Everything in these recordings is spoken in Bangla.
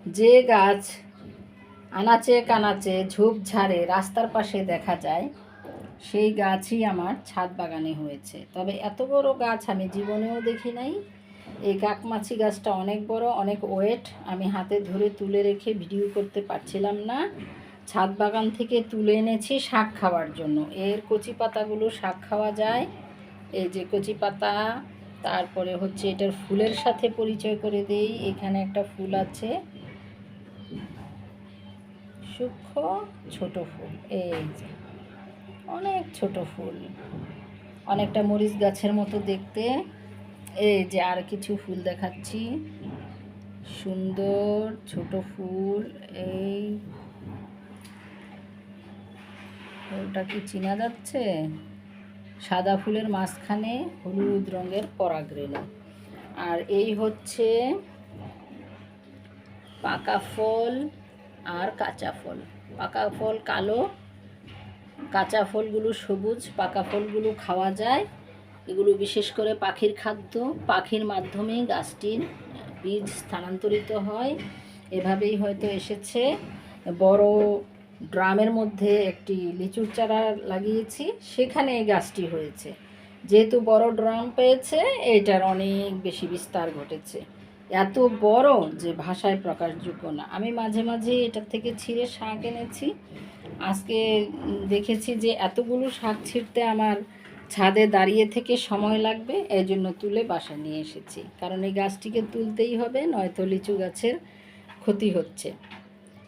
যে গাছ আনাচে কানাচে ঝোপঝাড়ে রাস্তার পাশে দেখা যায় সেই গাছই আমার ছাদ বাগানে হয়েছে। তবে এত বড় গাছ আমি জীবনেও দেখি নাই। এই কাকমাছি গাছটা অনেক বড়, অনেক ওয়েট। আমি হাতে ধরে তুলে রেখে ভিডিও করতে পারছিলাম না। ছাদ বাগান থেকে তুলে এনেছি শাক খাওয়ার জন্য। এর কচি পাতাগুলো শাক খাওয়া যায়। এই যে কচি পাতা, তারপরে হচ্ছে এটার ফুলের সাথে পরিচয় করে দেই। এখানে একটা ফুল আছে, সূক্ষ্ম ছোট ফুল। এই যে অনেক ছোট ফুল, অনেকটা মরিচ গাছের মতো দেখতে। এই যে আর কিছু ফুল দেখাচ্ছি, সুন্দর ছোট ফুল। এই ফুলটা কি চেনা যাচ্ছে? সাদা ফুলের মাঝখানে হলুদ রঙের পরাগরেণু। আর এই হচ্ছে পাকা ফল আর কাঁচা ফল। পাকা ফল কালো, কাঁচা ফলগুলো সবুজ। পাকা ফলগুলো খাওয়া যায়। এগুলো বিশেষ করে পাখির খাদ্য। পাখির মাধ্যমে গাছটির বীজ স্থানান্তরিত হয়। এভাবেই হয়তো এসেছে। বড় ড্রামের মধ্যে একটি লিচুর চারা লাগিয়েছি, সেখানে এই গাছটি হয়েছে। যেহেতু বড় ড্রাম পেয়েছে, এটার অনেক বেশি বিস্তার ঘটেছে। এত বড় যে ভাষায় প্রকাশযোগ্য না। আমি মাঝে মাঝে এটার থেকে ছিঁড়ে শাক এনেছি। আজকে দেখেছি যে এতগুলো শাক ছিঁড়তে আমার ছাদে দাঁড়িয়ে থেকে সময় লাগবে, এই জন্য তুলে বাসা নিয়ে এসেছি। কারণ এই গাছটিকে তুলতেই হবে, নয়তো লিচু গাছের ক্ষতি হচ্ছে।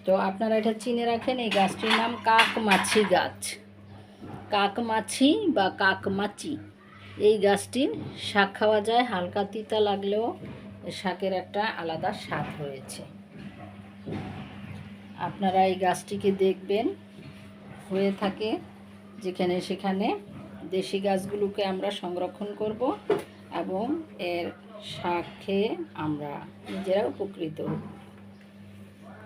তো আপনারা এটা চিনে রাখেন, এই গাছটির নাম কাকমাছি গাছ। কাকমাছি বা কাকমাচি। এই গাছটির শাক খাওয়া যায়। হালকা তিতা লাগলেও শাকের একটা আলাদা স্বাদ রয়েছে। আপনারা এই গাছটিকে দেখবেন, হয়ে থাকে যেখানে সেখানে। দেশি গাছগুলোকে আমরা সংরক্ষণ করব এবং এর শাক খেয়ে আমরা নিজেরা উপকৃত হব।